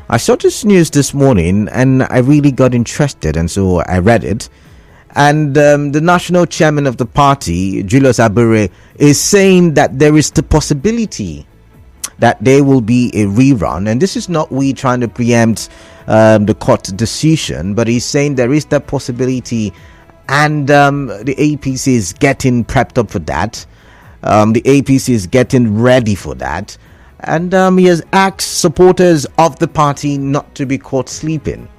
I saw this news this morning and I really got interested, and so I read it. And the national chairman of the party, Julius Abure, is saying that there is the possibility that there will be a rerun. And this is not we trying to preempt the court decision, but he's saying there is that possibility. And the APC is getting prepped up for that. The APC is getting ready for that. And he has asked supporters of the party not to be caught sleeping.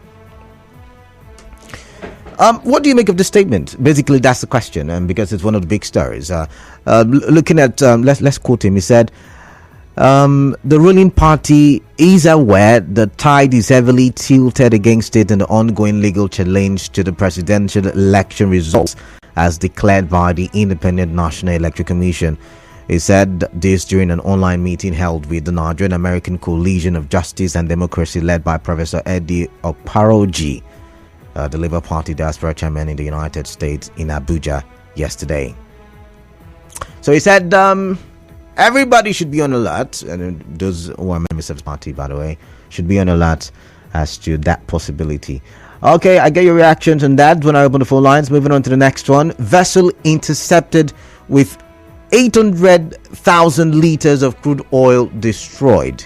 What do you make of this statement? Basically, that's the question, because it's one of the big stories. Looking at, let's quote him. He said, the ruling party is aware the tide is heavily tilted against it in the ongoing legal challenge to the presidential election results as declared by the Independent National Electoral Commission. He said this during an online meeting held with the Nigerian American Coalition of Justice and Democracy led by Professor Eddie Okparoji, the Labour Party diaspora chairman in the United States, in Abuja yesterday. So he said everybody should be on alert, and those who are members of the party, by the way, should be on alert as to that possibility. Okay, I get your reactions on that when I open the phone lines. Moving on to the next one. Vessel intercepted with 800,000 litres of crude oil destroyed.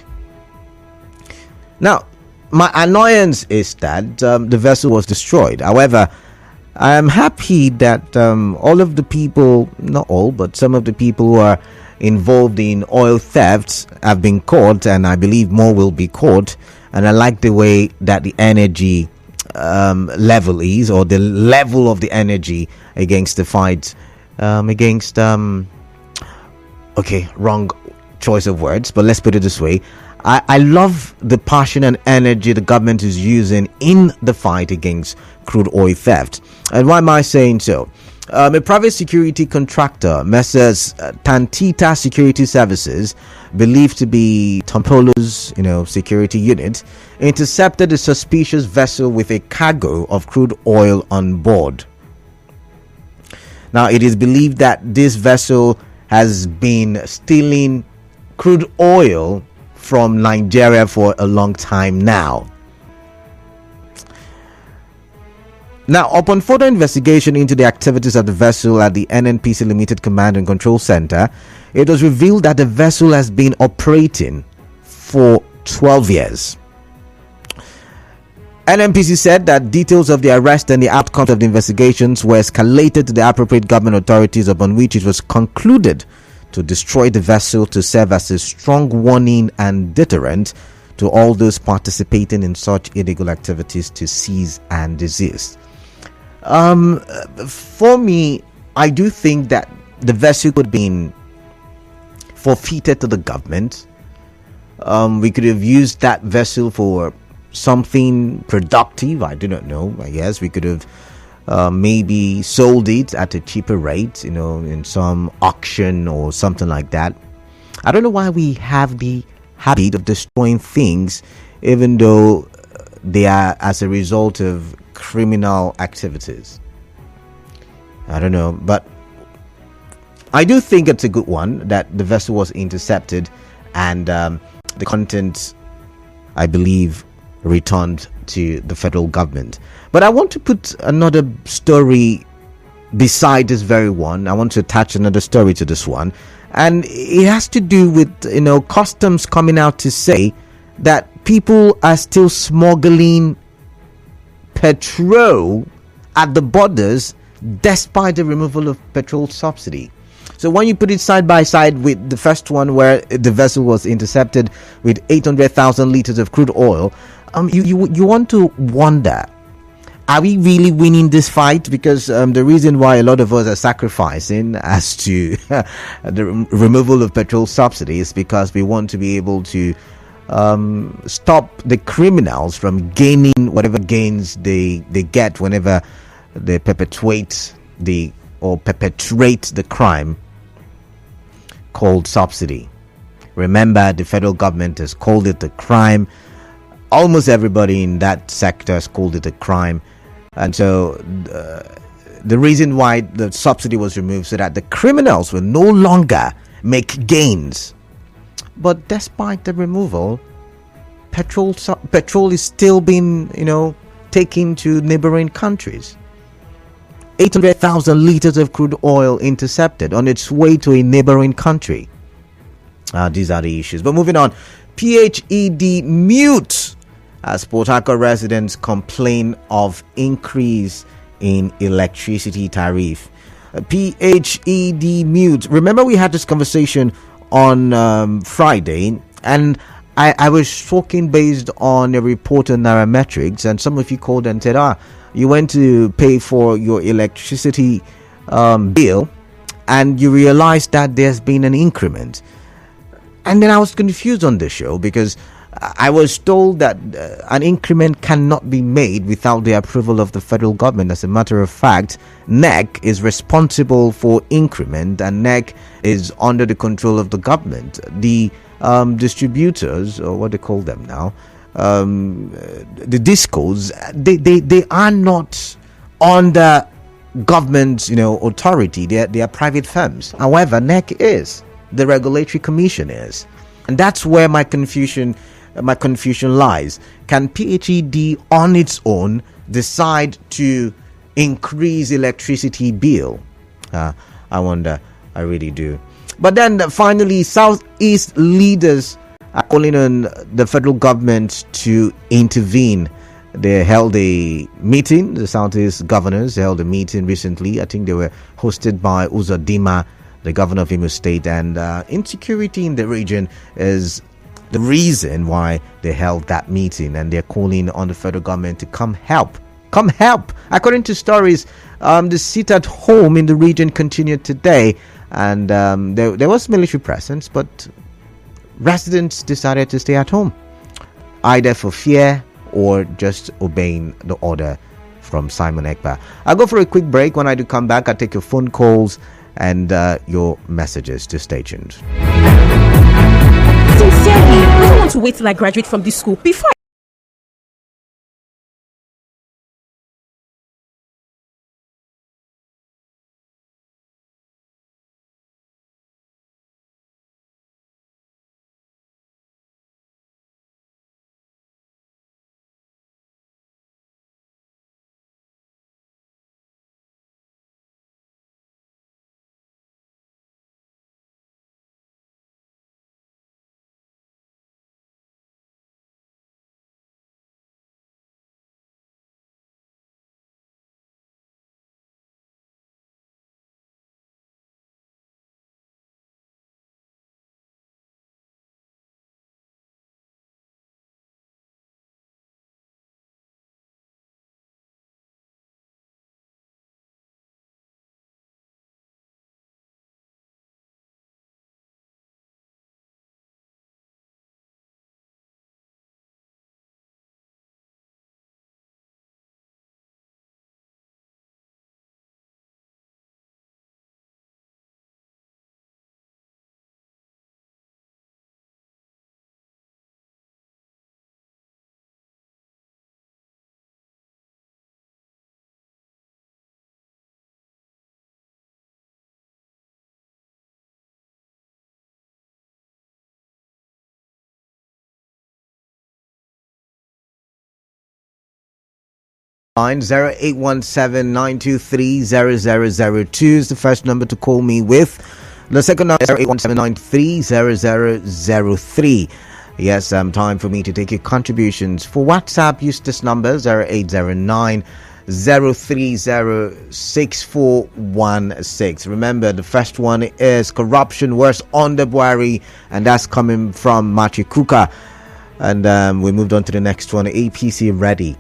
Now, my annoyance is that the vessel was destroyed. However, I am happy that all of the people, not all, but some of the people who are involved in oil thefts have been caught, and I believe more will be caught. And I like the way that the energy level is, or the level of the energy against the fight okay, wrong choice of words, but let's put it this way. I love the passion and energy the government is using in the fight against crude oil theft. And why am I saying so? A private security contractor, Messrs. Tantita Security Services, believed to be Tompolo's, security unit, intercepted a suspicious vessel with a cargo of crude oil on board. Now, it is believed that this vessel has been stealing crude oil from Nigeria for a long time now. Now, upon further investigation into the activities of the vessel at the NNPC Limited Command and Control Center, it was revealed that the vessel has been operating for 12 years. NNPC said that details of the arrest and the outcomes of the investigations were escalated to the appropriate government authorities, upon which it was concluded to destroy the vessel to serve as a strong warning and deterrent to all those participating in such illegal activities to cease and desist. For me, I do think that the vessel could have been forfeited to the government. We could have used that vessel for something productive. I do not know. I guess we could have maybe sold it at a cheaper rate, in some auction or something like that. I don't know why we have the habit of destroying things, even though they are as a result of criminal activities. I don't know, but I do think it's a good one that the vessel was intercepted and the content, I believe, returned to the federal government. But I want to put another story beside this very one. I want to attach another story to this one, and it has to do with customs coming out to say that people are still smuggling petrol at the borders despite the removal of petrol subsidy. So when you put it side by side with the first one, where the vessel was intercepted with 800,000 litres of crude oil, you want to wonder, are we really winning this fight? Because the reason why a lot of us are sacrificing as to the removal of petrol subsidy is because we want to be able to stop the criminals from gaining whatever gains they get whenever they perpetrate the crime called subsidy. Remember, the federal government has called it a crime. Almost everybody in that sector has called it a crime. And so the reason why the subsidy was removed, so that the criminals will no longer make gains. But despite the removal, petrol is still being, taken to neighboring countries. 800,000 liters of crude oil intercepted on its way to a neighboring country. These are the issues. But moving on, PHED mute as Port Harcourt residents complain of increase in electricity tariff. PHED mute. Remember, we had this conversation on Friday, and I was talking based on a report on Nairametrics, and some of you called and said, you went to pay for your electricity bill, and you realized that there's been an increment. And then I was confused on the show because I was told that an increment cannot be made without the approval of the federal government. As a matter of fact, NEC is responsible for increment, and NEC is under the control of the government. The distributors, or what they call them now, the discos, they are not under government, authority. They are private firms. However, NEC is. The regulatory commission is, and that's where my confusion lies. Can PHED on its own decide to increase electricity bill? I wonder. I really do. But then finally, Southeast leaders are calling on the federal government to intervene. They held a meeting. The Southeast governors held a meeting recently. I think they were hosted by Uzodinma, the governor of Imo State, and insecurity in the region is the reason why they held that meeting, and they're calling on the federal government to come help. According to stories, the sit at home in the region continued today, and there was military presence, but residents decided to stay at home, either for fear or just obeying the order from Simon Ekpa. I'll go for a quick break. When I do come back, I'll take your phone calls and your messages. To stay tuned. Sincerely, I don't want to wait till I graduate from this school before Line 0817-923-0002 is the first number to call me with. The second number is 0817-923-0003. Yes, time for me to take your contributions. For WhatsApp, use this number 0809 0306416. Remember, the first one is corruption worse under Buhari, and that's coming from Machi Kuka. And we moved on to the next one. APC ready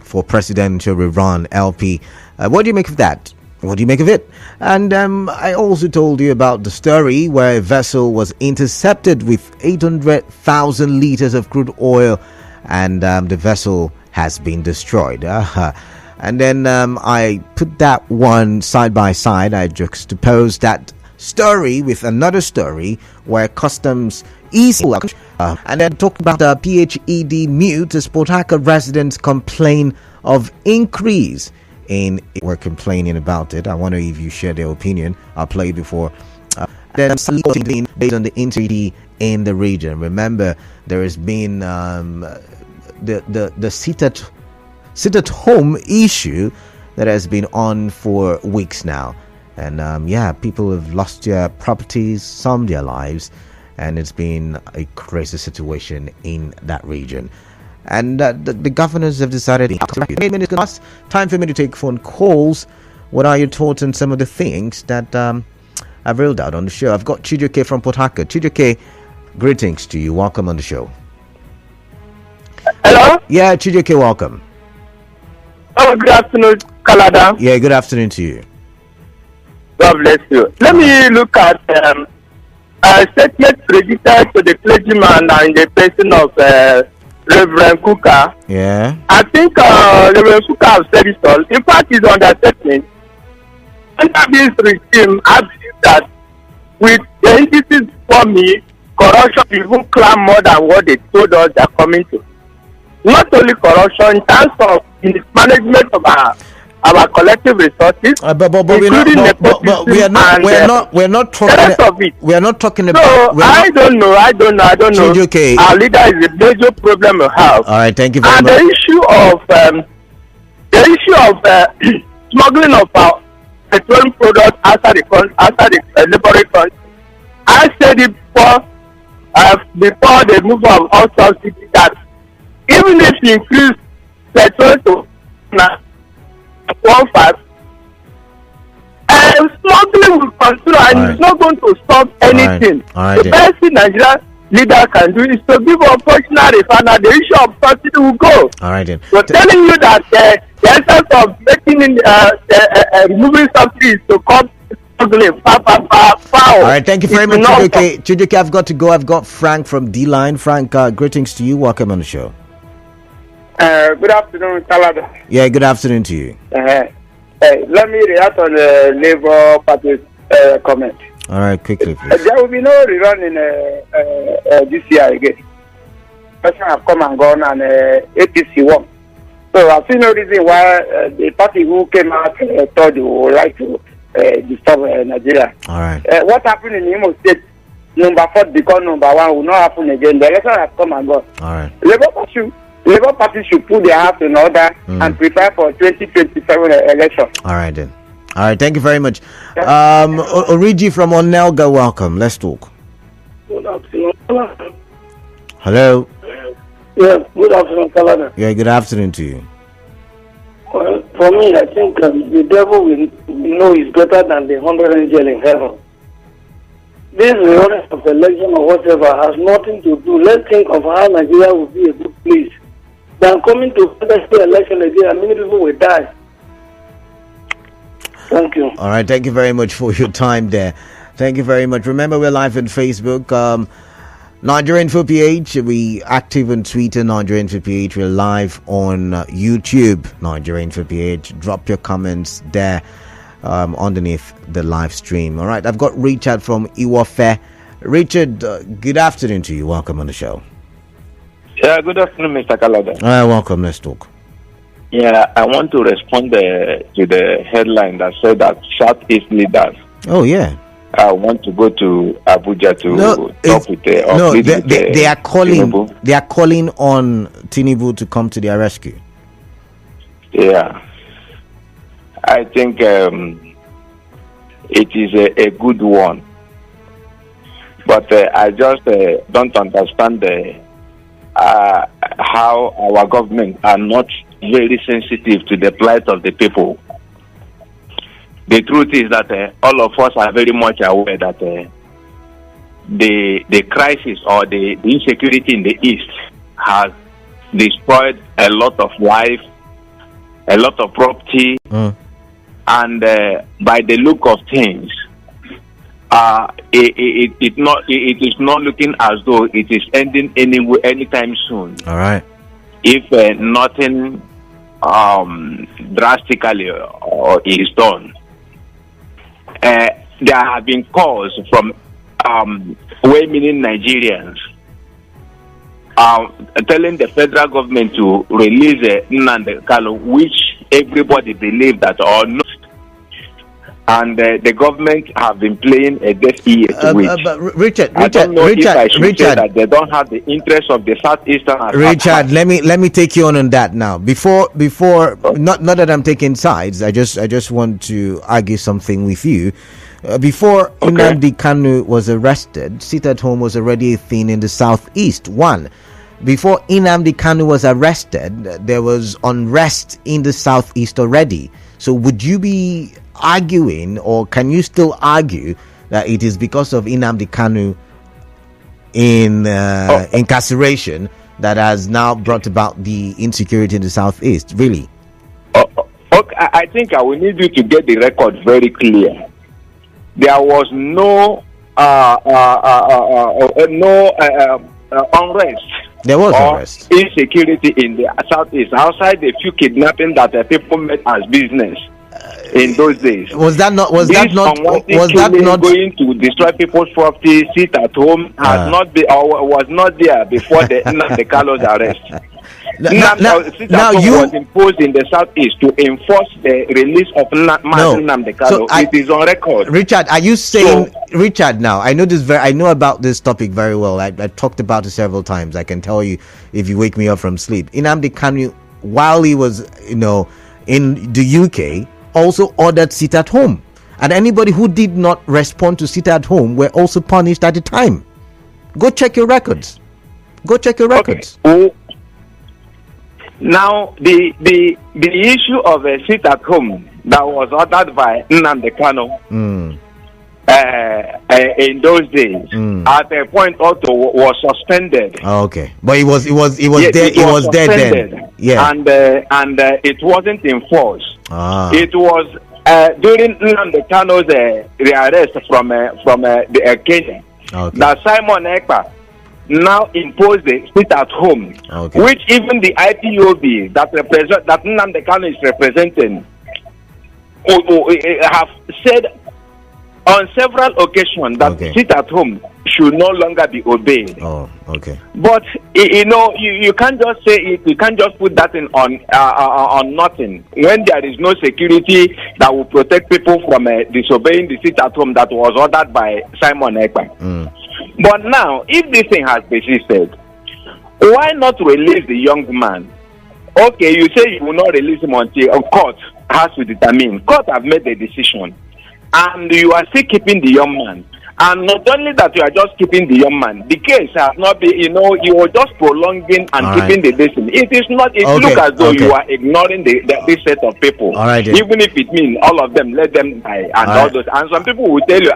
for presidential rerun. LP. What do you make of that? What do you make of it? And I also told you about the story where a vessel was intercepted with 800,000 liters of crude oil, and the vessel has been destroyed. And then I put that one side by side. I juxtaposed that story with another story where customs easily and then talk about the PHED mute as Port Harcourt residents complain of increase in. We're complaining about it. I wonder if you share their opinion. I'll play it before. there's been based on the insecurity in the region. Remember, there has been the sit at home issue that has been on for weeks now, and people have lost their properties, some their lives, and it's been a crazy situation in that region. And the governors have decided 8 minutes last time for me to take phone calls. What are your thoughts on some of the things that I've reeled out on the show? I've got Chijoke from Port Harcourt. Chijoke, greetings to you. Welcome on the show. Hello? Yeah, Chijoke, welcome. Oh, good afternoon, Canada. Yeah, good afternoon to you. God bless you. Let me look at a statement credited to the clergyman in the person of Reverend Kuka. Yeah. I think Reverend Kuka has said it all. In fact, it's on that statement. Under this regime, I believe that with the entities for me, corruption even climb more than what they told us they're coming to. Not only corruption, in terms of mismanagement of our collective resources, but we're not talking about. So I don't know. Chijoke. Our leader is a major problem we have. All right, thank you very much. And the issue of smuggling of our petroleum products outside the neighboring country. I said it before the move of all subsidies that even if you increase petrol to 1.5, smuggling will continue and it's not going to stop anything. The best thing Nigeria leader can do is to give opportunity refinery. The issue of subsidy will go. All right then. So telling you that the essence of making removing subsidies to come smuggling. All right, thank you very much, Chijoke. Chijoke, I've got to go. I've got Frank from D-Line. Frank, greetings to you. Welcome on the show. Good afternoon, Salada. Yeah, good afternoon to you. Let me react on the Labour Party's comment. All right, quickly, please. There will be no rerun in this year again. Person have come and gone and APC won. So I see no reason why the party who came out thought they would like to disturb Nigeria. All right. What happened in Imo State, number 4 become number 1 will not happen again. The election has come and gone. All right. Labour Party should put their house in order and prepare for 2027 election. All right then. All right, thank you very much. Origi from Onelga, welcome. Let's talk. Good afternoon. Hello. Yeah, good afternoon, Kalana. Yeah, good afternoon to you. Well, for me, I think the devil will know is better than the 100 angel in heaven. This reorder of election or whatever has nothing to do. Let's think of how Nigeria will be a good place. Than coming to the election again, many people will die. Thank you. All right, thank you very much for your time there. Thank you very much. Remember, we're live on Facebook. Nigerian for PH, we active on Twitter, Nigerian for PH. We're live on YouTube, Nigerian for PH. Drop your comments there underneath the live stream. All right, I've got Richard from Iwafe. Richard, good afternoon to you. Welcome on the show. Yeah, good afternoon, Mr. Kalada. Welcome. Let's talk. Yeah, I want to respond to the headline that said that Southeast leaders. Oh, yeah. I want to go to Abuja to talk with they are calling. Tinubu. They are calling on Tinubu to come to their rescue. Yeah, I think it is a good one, but I just don't understand how our government are not very sensitive to the plight of the people. The truth is that all of us are very much aware that the crisis or the insecurity in the East has destroyed a lot of life, a lot of property, and by the look of things, it is not looking as though it is ending anytime soon. All right. If nothing drastically is done. There have been calls from well-meaning Nigerians telling the federal government to release Nnamdi Kanu, which everybody believed that or not. and the government have been playing a deaf ear to it. But Richard, I don't know if I should say that they don't have the interest of the Southeastern. Richard, let me take you on that now. Before not that I'm taking sides. I just want to argue something with you. Before Nnamdi Kanu was arrested, sit at home was already a thing in the Southeast. One, before Nnamdi Kanu was arrested, there was unrest in the Southeast already. So would you be arguing, or can you still argue, that it is because of Nnamdi Kanu in incarceration that has now brought about the insecurity in the Southeast? Really? Okay, I think I will need you to get the record very clear. There was no unrest. There was unrest. Insecurity in the Southeast, outside the few kidnapping that people made as business in those days. Was that not going to destroy people's property, sit at home, was not there before the Nnamdi Kanu's arrest. Now you was imposed in the Southeast to enforce the release of Nnamdi Kanu. It is on record. Richard, are you saying Richard? Now I know about this topic very well. I talked about it several times. I can tell you if you wake me up from sleep. Nnamdi Kanu, while he was in the UK, also ordered sit at home, and anybody who did not respond to sit at home were also punished at the time. Go check your records. Okay. Now, the issue of a sit at home that was ordered by Nnamdi Kanu in those days, at a point also was suspended. Oh, okay, but it was there then. Yeah, and it wasn't enforced. It was during Nnamdi Kanu's rearrest from Kenya that Simon Ekpa now impose the sit at home, which even the IPOB that Nnamdi Kanu is representing have said on several occasions that sit at home should no longer be obeyed. Oh, okay. But you can't just say it. You can't just put that in on nothing when there is no security that will protect people from disobeying the sit at home that was ordered by Simon Ekpa. But now, if this thing has persisted, why not release the young man? Okay, you say you will not release him until a court has to determine. Court have made the decision, and you are still keeping the young man. And not only that, you are just keeping the young man. The case has not been, you are just prolonging and keeping the distance. It is not. It looks as though you are ignoring this set of people. Even if it means all of them, let them die and all those. And some people will tell you,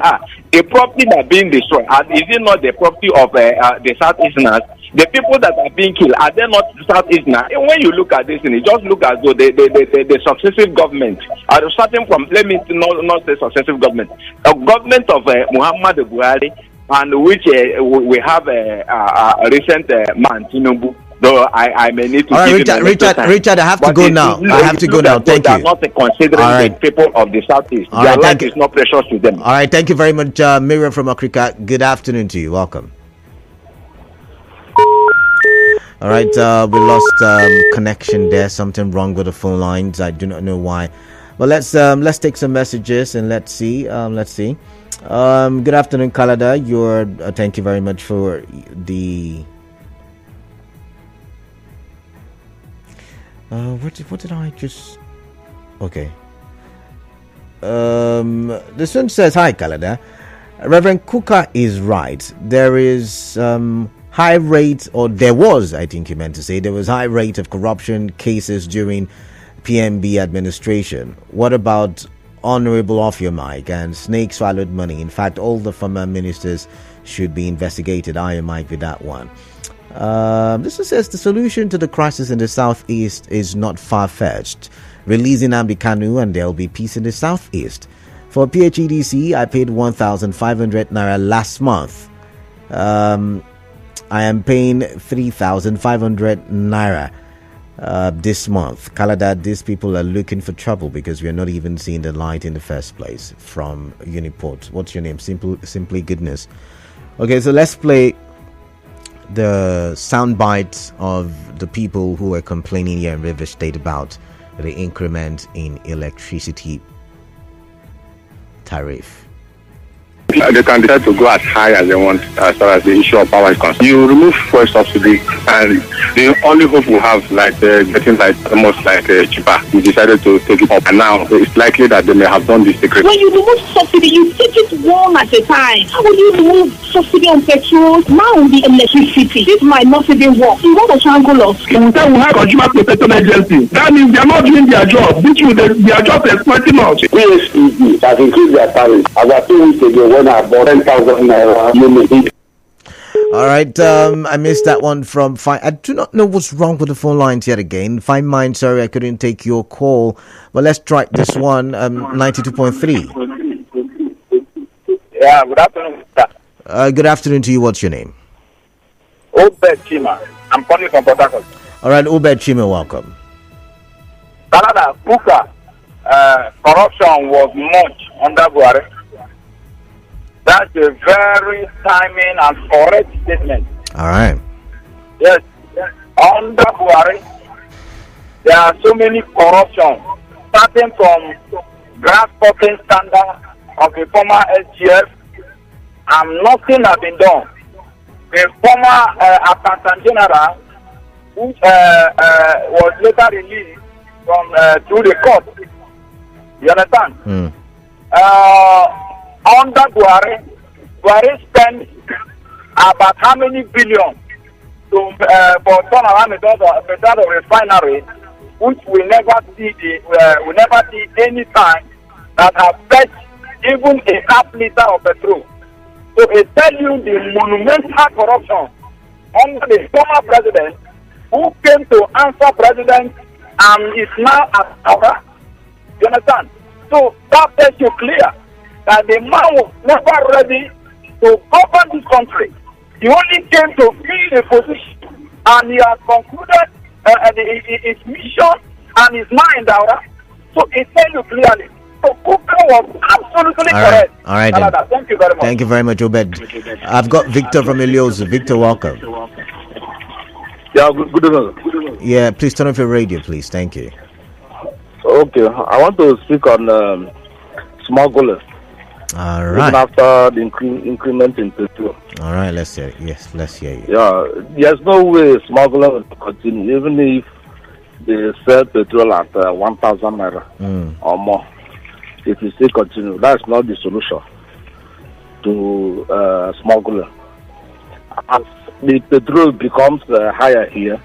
the property that being destroyed, is it not the property of the Southeasterners? The people that are being killed, are they not Southeasterners? And when you look at this, it just look as though the successive government are starting from, let me not say successive government, a government of Muhammad Buhari, and which we have a recent man, Tinubu. Though I may need to Richard, I have to go now. Thank you. They are not considering the people of the Southeast. Their life is not precious to them. All right, thank you very much, Miriam from Africa. Good afternoon to you. Welcome. All right, we lost connection there. Something wrong with the phone lines. I do not know why. But let's take some messages and let's see. Good afternoon, Kalada. Thank you very much for the. What did I just? Okay. This one says, "Hi, Kalada. Reverend Kuka is right. There is high rate, or there was, I think you meant to say, there was high rate of corruption cases during PMB administration. What about Honorable Off Your Mic and Snake Swallowed Money? In fact, all the former ministers should be investigated. I might with that one." This one says the solution to the crisis in the Southeast is not far-fetched. Releasing Nnamdi Kanu and there'll be peace in the Southeast. For PHEDC, I paid 1,500 naira last month. I am paying 3,500 naira this month. Kalada, these people are looking for trouble because we are not even seeing the light in the first place. From Uniport. What's your name? Simply Goodness. Okay, so let's play the sound bites of the people who are complaining here in River State about the increment in electricity tariff? They can decide to go as high as they want as far as the issue of power is concerned. You remove fuel subsidy, and the only hope we have, getting almost cheaper. We decided to take it up, and now it's likely that they may have done this secret. When you remove subsidy, you take it one at a time. How will you remove subsidy on petrol? Now on the electricity, this might not even work. You want to triangle us. We have consumer protection agency. That means they are not doing their job. They are just exploiting us. PHED has increased their tariff. About 2 weeks ago, about 10,000 naira unit. All right, I missed that one from Fine. I do not know what's wrong with the phone lines yet again. Fine Mind, sorry I couldn't take your call, but let's try this one. 92.3. Yeah, good afternoon, sir. Good afternoon to you. What's your name? Obed Chima. I'm calling from Port Harcourt. All right, Obed Chima, welcome. Canada, Buka, corruption was much under Buhari. That's a very timing and correct statement. All right. Yes. Under Buhari, there are so many corruption, starting from grass cutting standard of the former SGF, and nothing has been done. The former Accountant General, who was later released from through the court. You understand? Under Buhari spent about how many billion to for turnaround method of refinery, which we never see any time that have fetched even a half liter of petrol. So it tell you the monumental corruption under the former president, who came to answer president and is now at power. You understand? So that tells you clear that the man was never ready to govern this country. He only came to fill the position, and he has concluded his mission and is now in Daura. So it tells you clearly. So Cooper was absolutely correct. All right. Canada, thank you very much. Thank you very much, Obed. I've got Victor from Eliozo. Victor, welcome. Yeah, good evening. Yeah, please turn off your radio, please. Thank you. Okay, I want to speak on smugglers. All right. Even after the increment in petrol. All right, let's hear it. Yes, let's hear you. Yeah, there's no way smuggling will continue, even if they sell petrol at 1,000 naira or more. If you still continue, that's not the solution to smuggling. As the petrol becomes higher here,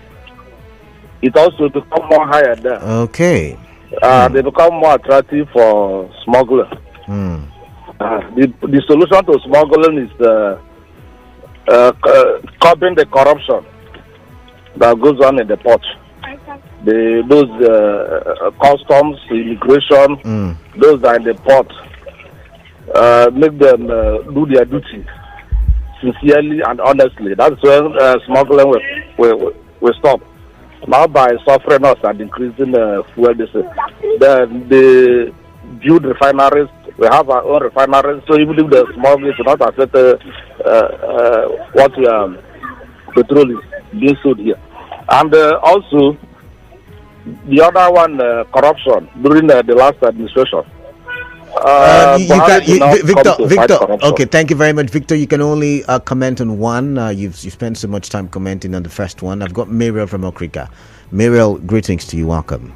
it also becomes more higher there. Okay. They become more attractive for smuggling. The solution to smuggling is curbing the corruption that goes on in the port. Those customs, immigration, those that are in the port, make them do their duty sincerely and honestly. That's when smuggling will stop. Now by suffering us and increasing fuel, then they build refineries. We have our own refineries, so even if the smuggling is not affect what petrol is being sold here. And also, the other one, corruption during the last administration. Victor. Okay, thank you very much, Victor. You can only comment on one. You've spent so much time commenting on the first one. I've got Muriel from Okrika. Muriel, greetings to you. Welcome.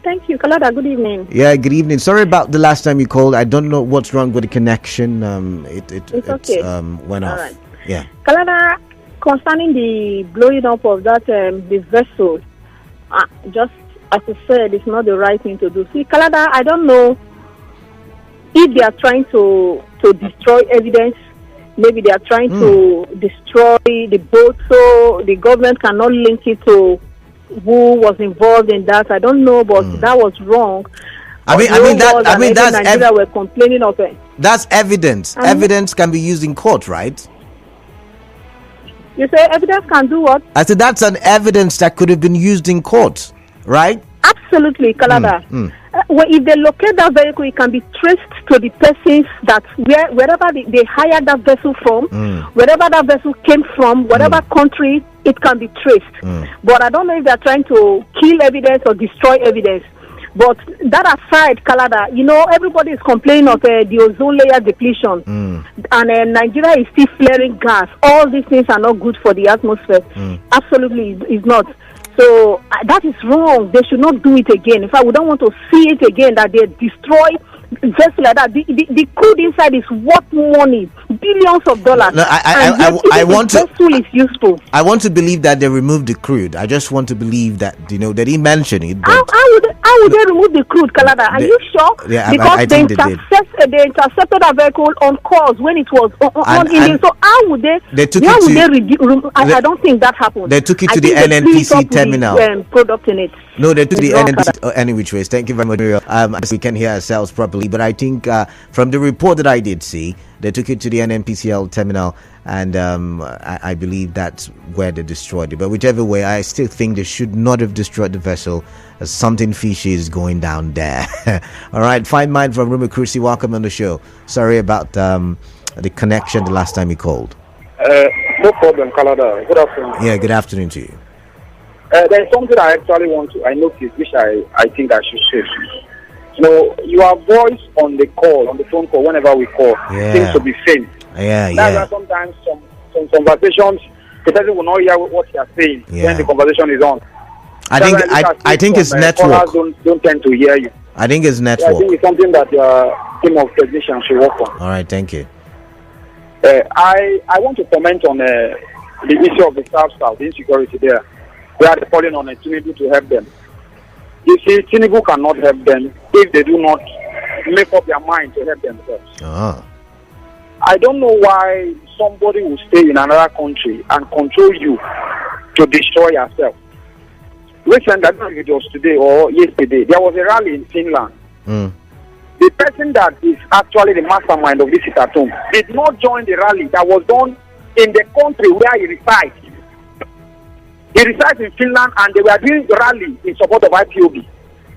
Thank you, Kalada. Good evening. Yeah, good evening. Sorry about the last time you called. I don't know what's wrong with the connection. It's okay. Went off. Right. Yeah. Kalada, concerning the blowing up of that the vessel, just as you said, it's not the right thing to do. See, Kalada, I don't know if they are trying to destroy evidence. Maybe they are trying to destroy the boat, so the government cannot link it to who was involved in that. I don't know, but that was wrong. Nigeria were complaining of it. That's evidence. Evidence can be used in court, right? You say evidence can do what? I said that's an evidence that could have been used in court, right? Absolutely, Kalada. Well, if they locate that vehicle, it can be traced to the persons that wherever they hired that vessel from, wherever that vessel came from, whatever country, it can be traced. But I don't know if they're trying to kill evidence or destroy evidence. But that aside, Canada, everybody is complaining of the ozone layer depletion. And Nigeria is still flaring gas. All these things are not good for the atmosphere. Absolutely is not. So that is wrong. They should not do it again. In fact, we don't want to see it again, that they destroy just like that. The crude inside is worth money, billions of dollars. No, I want to. Is useful. I want to believe that they removed the crude. I just want to believe that they didn't mention it. How would they remove the crude, Kalada? Are you sure? Yeah, because I think they intercepted a vehicle on course when it was on Indian. So how would they? I don't think that happened. They took it to the NNPC terminal. Product in it. No, they took the NNPC any which ways. Thank you very much. We can hear ourselves properly, but I think from the report that I did see, they took it to the NNPCL terminal, and I believe that's where they destroyed it. But whichever way, I still think they should not have destroyed the vessel. Something fishy is going down there. All right, Fine Mind from Rumi Cruci, welcome on the show. Sorry about the connection the last time you called. No problem, Kalada. Good afternoon. Yeah, good afternoon to you. There's something I actually I noticed, which I think I should say. Your voice on the phone call, whenever we call, seems to be faint. Yeah. That's why sometimes some conversations, the person will not hear what you are saying when the conversation is on. I think it's network. Don't tend to hear you. I think it's network. I think it's something that your team of technicians should work on. All right, thank you. I want to comment on the issue of the South, the insecurity there. We are calling on Tinubu to help them. You see, Tinubu cannot help them if they do not make up their mind to help themselves. I don't know why somebody will stay in another country and control you to destroy yourself. Recently, I don't know if it was today or yesterday, there was a rally in Finland. The person that is actually the mastermind of this at home did not join the rally that was done in the country where he resides. He resides in Finland, and they were doing the rally in support of IPOB.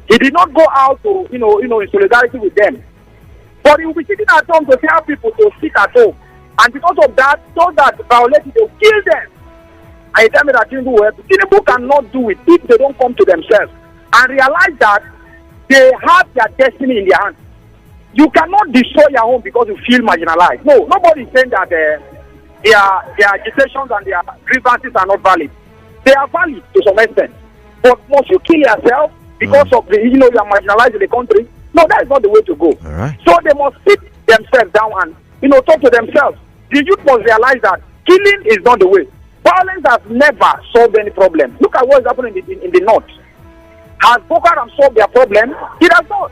He did not go out to, in solidarity with them. But he will be sitting at home to tell people to sit at home. And because of that, those that violate it, they will kill them. And you tell me that Tinubu cannot do it if they don't come to themselves and realize that they have their destiny in their hands. You cannot destroy your home because you feel marginalized. No, nobody is saying that their agitations and their grievances are not valid. They are valid to some extent. But must you kill yourself because of you are marginalized in the country? No, that is not the way to go. All right. So they must sit themselves down and talk to themselves. The youth must realize that killing is not the way. Violence has never solved any problem. Look at what is happening in the north. Has Boko Haram solved their problem? It has not.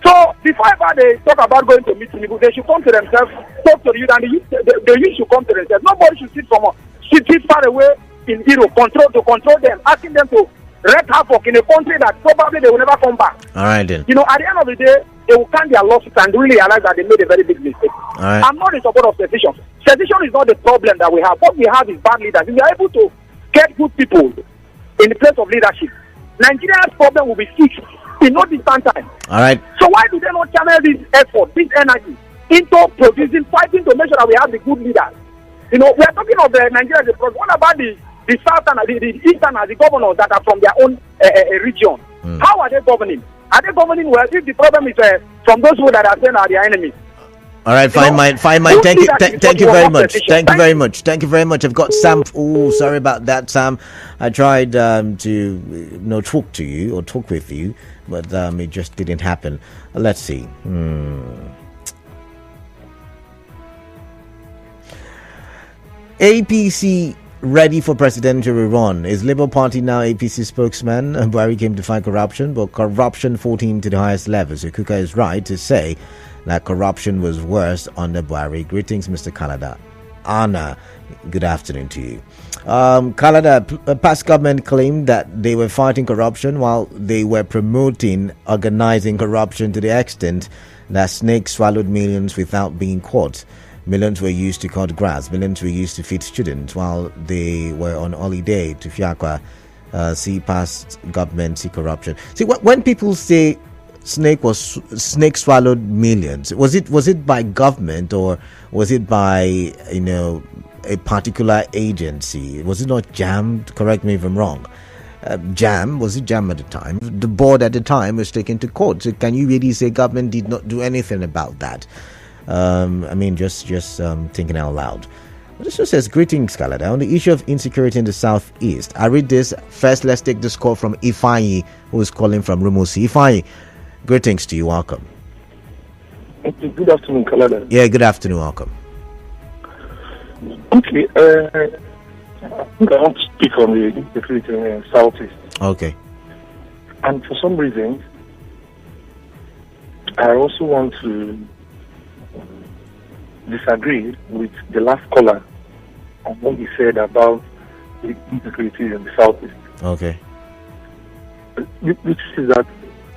So before ever they talk about going to meet Tinubu, they should come to themselves, talk to the youth, and the youth should come to themselves. Nobody should sit far away in Europe, control them, asking them to wreak havoc in a country that probably they will never come back. All right then. At the end of the day, they will count their losses and really realize that they made a very big mistake. All right. I'm not in support of secession. Secession is not the problem that we have. What we have is bad leaders. If we are able to get good people in the place of leadership, Nigeria's problem will be fixed in no distant time. All right. So why do they not channel this effort, this energy, into producing, fighting to make sure that we have the good leaders? We are talking of Nigeria as a problem. What about the southern, the eastern, the governors that are from their own region? How are they governing? Are they governing well if the problem is from those who that are saying are their enemies? All right, fine mind. Thank you very much. Thank you very much. I've got Sam. Oh, sorry about that, Sam. I tried to talk to you or talk with you, but it just didn't happen. Let's see. APC ready for presidential rerun. Is Labour Party now APC spokesman? Buhari came to fight corruption, but corruption fought him to the highest level. So Kuka is right to say that corruption was worse under Buhari. Greetings, Mr. Kalada. Anna, good afternoon to you. Kalada, past government claimed that they were fighting corruption while they were promoting organizing corruption to the extent that snakes swallowed millions without being caught. Millions were used to cut grass. Millions were used to feed students while they were on holiday to Fiakwa. See past government, see corruption. See, when people say snake swallowed millions, was it by government or was it by a particular agency? Was it not jammed? Correct me if I'm wrong. Jam, was it Jam at the time? The board at the time was taken to court. So can you really say government did not do anything about that? Just thinking out loud. This one says, greetings, Kalada. On the issue of insecurity in the southeast, I read this. First, let's take this call from Ifeanyi, who is calling from Rumusi. Ifeanyi, greetings to you. Welcome. Good afternoon, Kalada. Yeah, good afternoon. Welcome. Okay, I think I want to speak on the insecurity in the southeast. Okay. And for some reason, I also want to disagree with the last caller on what he said about the insecurity in the southeast. Okay. Which is that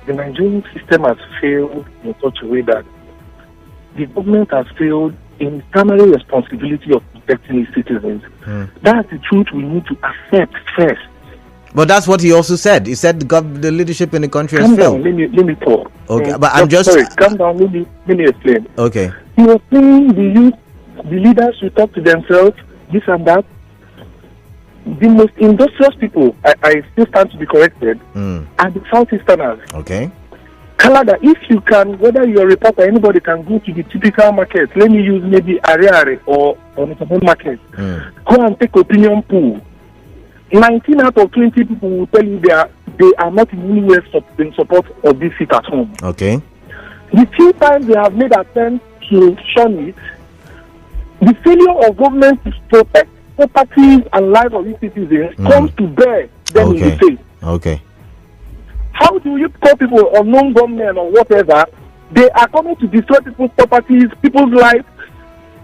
the Nigerian system has failed in such a way that the government has failed in primary responsibility of protecting its citizens. That's the truth we need to accept first. But that's what he also said. He said the leadership in the country has failed. Let me talk. Okay, but I'm just... Sorry, calm down. Let me explain. Okay. He was saying the youth, the leaders should talk to themselves, this and that. The most industrious people, I still stand to be corrected, are the Southeasterners. Okay. Canada, if you can, whether you're a reporter, anybody can go to the typical market. Let me use maybe Ariare or Onitsha market. Go and take opinion poll. 19 out of 20 people will tell you they are not in any way in support of this seat at home. Okay. The few times they have made attempts to shun it, the failure of government to protect properties and lives of its citizens comes to bear them in the face. Okay. How do you call people unknown gunmen or whatever? They are coming to destroy people's properties, people's lives.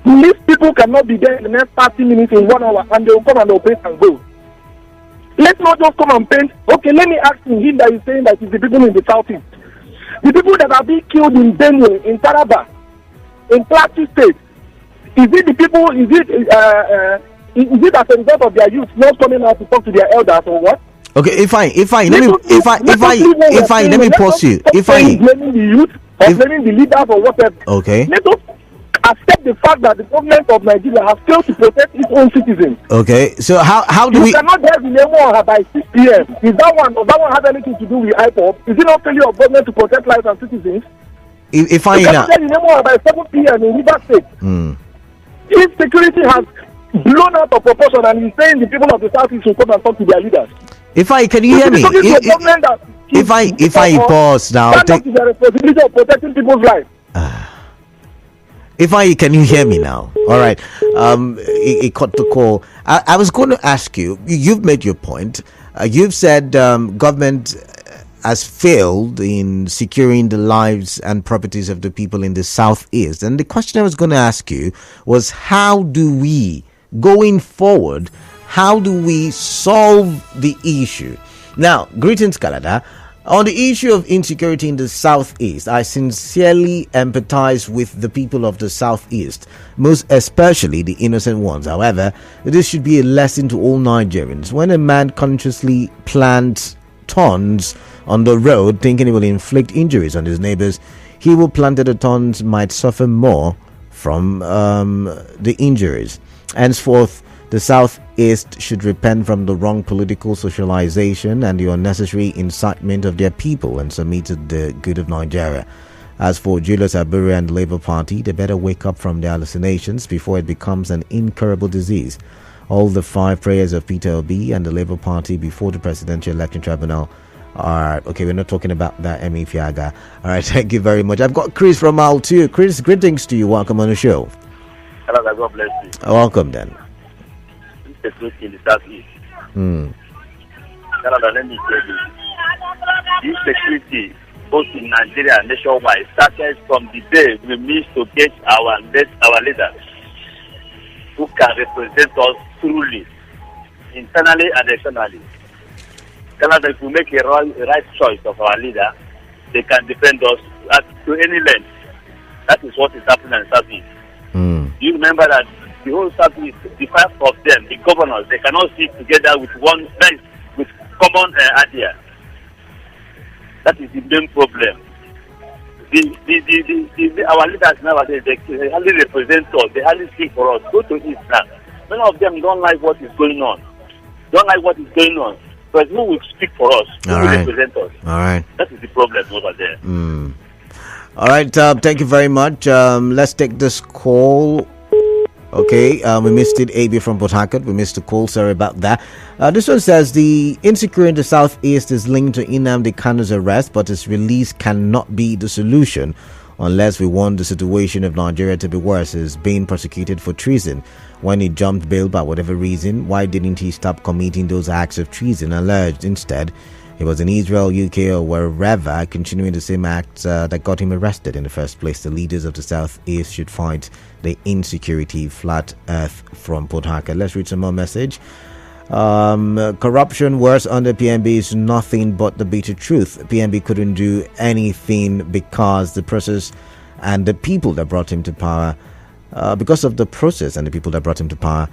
These people cannot be there in the next 30 minutes in 1 hour, and they will come and they'll paint and go. Let's not just come and paint. Okay, let me ask him that is saying that it's the people in the southeast. The people that are being killed in Benue, in Taraba, in Plateau State, is it the people, is it as a result of their youth not coming out to talk to their elders or what? Okay, if I let me pause you. If I blaming the youth or blaming the leaders or whatever. Okay. Let us accept the fact that the government of Nigeria has failed to protect its own citizens. Okay, so how do we? You cannot drive in Emo by 6 p.m. Does that one have anything to do with IPOP? Is it not failure of government to protect lives and citizens? If I cannot drive in Emo by 7 p.m. in River State. Insecurity has blown out of proportion, and he's saying the people of the southeast should come and talk to their leaders. If I can you hear me? If I pause now, take the responsibility of protecting people's lives. If I can you hear me now? All right. It cut the call. I was going to ask you. You've made your point. You've said government has failed in securing the lives and properties of the people in the southeast. And the question I was going to ask you was, how do we, going forward, how do we solve the issue? Now, greetings, Canada. On the issue of insecurity in the southeast, I sincerely empathize with the people of the southeast, most especially the innocent ones. However, this should be a lesson to all Nigerians. When a man consciously plants thorns on the road, thinking he will inflict injuries on his neighbors, he who planted the thorns might suffer more from the injuries. Henceforth, the Southeast should repent from the wrong political socialization and the unnecessary incitement of their people and submit to the good of Nigeria. As for Julius Abure and the Labour Party, they better wake up from their hallucinations before it becomes an incurable disease. All the 5 prayers of Peter Obi and the Labour Party before the Presidential Election Tribunal are... Okay, we're not talking about that, Emi Fiaga. All right, thank you very much. I've got Chris from Al too. Chris, greetings to you. Welcome on the show. Hello, God bless you. Welcome then. Security in the southeast. Canada, let me tell you, this security, both in Nigeria and nationwide, started from the day we missed to get our leaders who can represent us truly, internally and externally. Canada, if we make a right choice of our leader, they can defend us to any length. That is what is happening in the southeast. You remember that the whole Southeast, the 5 of them, the governors, they cannot sit together with with common idea. That is the main problem. Our leaders nowadays, they hardly represent us, they hardly speak for us. Go to East now. Many of them don't like what is going on. But person who will speak for us, who All will right. represent us. All right. That is the problem over there. All right. Thank you very much. Let's take this call. Okay. We missed it. AB from Port Harcourt. We missed the call. Sorry about that. This one says the insecurity in the southeast is linked to Nnamdi Kanu's arrest, but his release cannot be the solution unless we want the situation of Nigeria to be worse. Is being prosecuted for treason. When he jumped bail by whatever reason, why didn't he stop committing those acts of treason alleged? Instead, he was in Israel, UK, or wherever, continuing the same acts that got him arrested in the first place. The leaders of the Southeast should fight the insecurity flat earth from Port Harcourt. Let's read some more message. Corruption worse under PNB is nothing but the bitter truth. PNB couldn't do anything because the process and the people that brought him to power, because of the process and the people that brought him to power,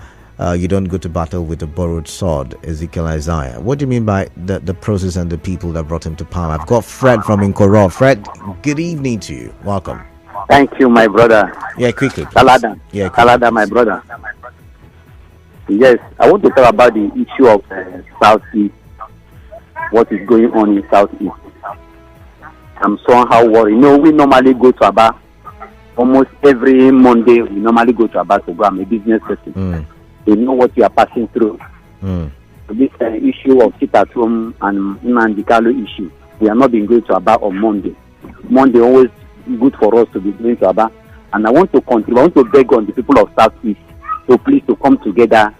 you don't go to battle with a borrowed sword. Ezekiel Isaiah. What do you mean by the process and the people that brought him to power? I've got Fred from Nkoro. Fred, good evening to you. Welcome. Thank you, my brother. Yeah, quickly. Please. Kalada. Yeah, quickly, Kalada, my brother. Yes, I want to talk about the issue of Southeast. What is going on in Southeast? I'm somehow worried. We normally go to Aba. Almost every Monday, we normally go to Aba to go. I'm a business person. They know what you are passing through. This issue of sit at home and Nnamdi Kanu issue, we are not being going to Aba on Monday. Monday always good for us to be going to Aba. And I want to contribute. I want to beg on the people of Southeast to please to come together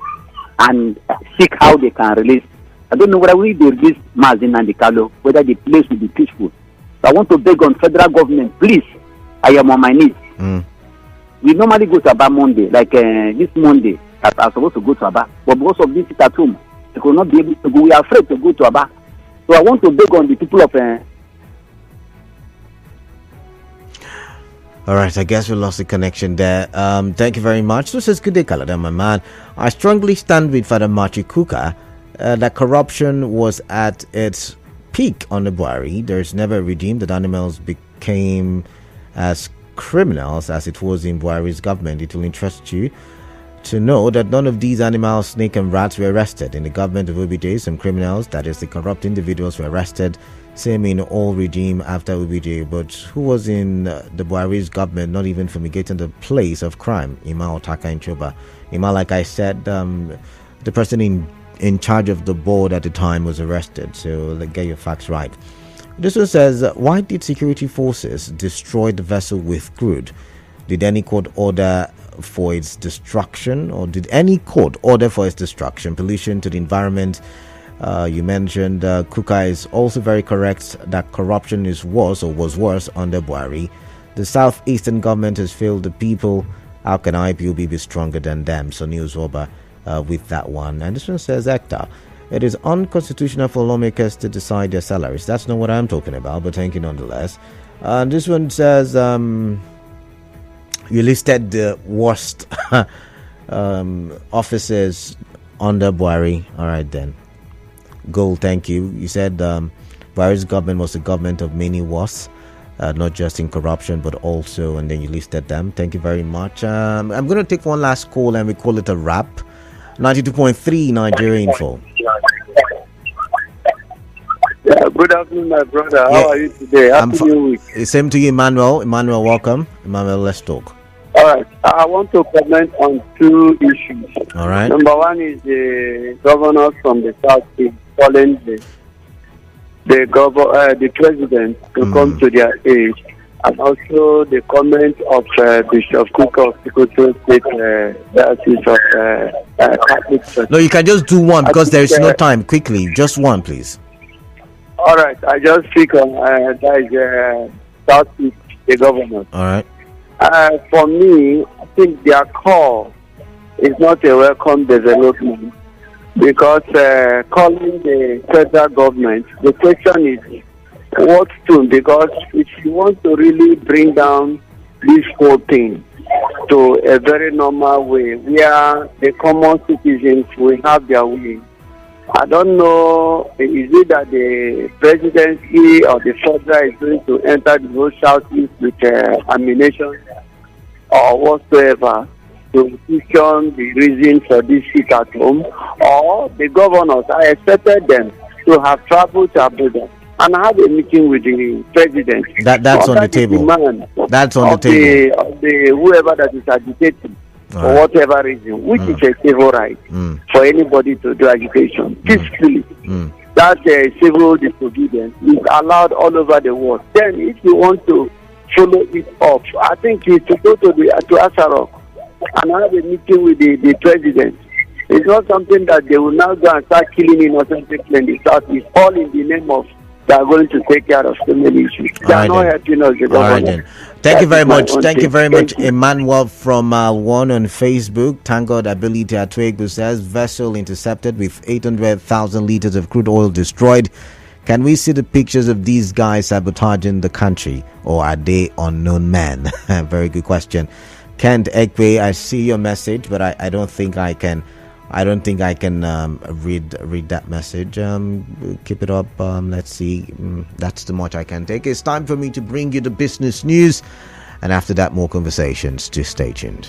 and seek how they can release. I don't know whether we release Mazin Nnamdi Kanu, whether the place will be peaceful. So I want to beg on federal government, please. I am on my knees. We normally go to Aba Monday, like this Monday that I'm supposed to go to Aba, but because of this sit at home, we could not be able to go. We are afraid to go to Aba. So I want to beg on the people of All right, I guess we lost the connection there. Thank you very much. This is Good Day, Kalada, my man. I strongly stand with Father Machi Kuka that corruption was at its peak under Buhari. There's never a regime that animals became as criminals as it was in Buhari's government. It will interest you to know that none of these animals, snake and rats, were arrested. In the government of OBJ, some criminals, that is the corrupt individuals, were arrested. Same in all regime after OBJ. But who was in the Buhari's government not even fumigating the place of crime? Ima Otaka in Choba. Ima, like I said, the person in charge of the board at the time was arrested. So let's get your facts right. This one says, why did security forces destroy the vessel with crude? Did any court order for its destruction, or did any court order for its destruction? Pollution to the environment. You mentioned Kuka is also very correct that corruption is worse or was worse under Buhari. The southeastern government has failed the people. How can IPOB be stronger than them? So News Oba with that one. And this one says, Hector, it is unconstitutional for lawmakers to decide their salaries. That's not what I'm talking about, but thank you nonetheless. And this one says, you listed the worst officers under Buhari. All right then. Gold, thank you. You said Buhari's government was the government of many worse, not just in corruption, but also, and then you listed them. Thank you very much. I'm going to take one last call and we call it a wrap. 92.3 Nigeria Info. Yeah, good afternoon, my brother. How are you today? Happy New Week. Same to you, Emmanuel. Emmanuel, welcome. Emmanuel, let's talk. All right. I want to comment on two issues. All right. Number one is the governors from the South calling the president to come to their aid, and also the comment of Bishop Cook of Secretary State Diocese of Catholic Church. No, you can just do one because there is no time. Quickly, just one, please. All right, I just speak on Southeast, the governor. All right. For me, I think their call is not a welcome development because calling the federal government, the question is what to, because if you want to really bring down this whole thing to a very normal way where the common citizens will have their way, I don't know, is it that the presidency or the federal is going to enter the whole Southeast with ammunition or whatsoever to question the reason for this sit at home, or the governors, I expected them to have traveled to Abuja and had a meeting with the president. That's on the table. That's on the table. Of the whoever that is agitating for whatever reason, which is a civil right for anybody to do agitation peacefully. That civil disobedience is allowed all over the world. Then, if you want to follow it up, I think you to go to Asarok and have a meeting with the president. It's not something that they will now go and start killing innocent people in the south. It's all in the name of they are going to take care of so many issues. They are not helping us. All right, then. Thank you very much. Thank you very much, Emmanuel from One on Facebook. Thank God Ability Atwegu says vessel intercepted with 800,000 liters of crude oil destroyed. Can we see the pictures of these guys sabotaging the country, or are they unknown men? Very good question. Kent Ekwe, I see your message, but I don't think I can. I don't think I can read that message. Keep it up. Let's see. That's too much I can take. It's time for me to bring you the business news, and after that, more conversations. Just stay tuned.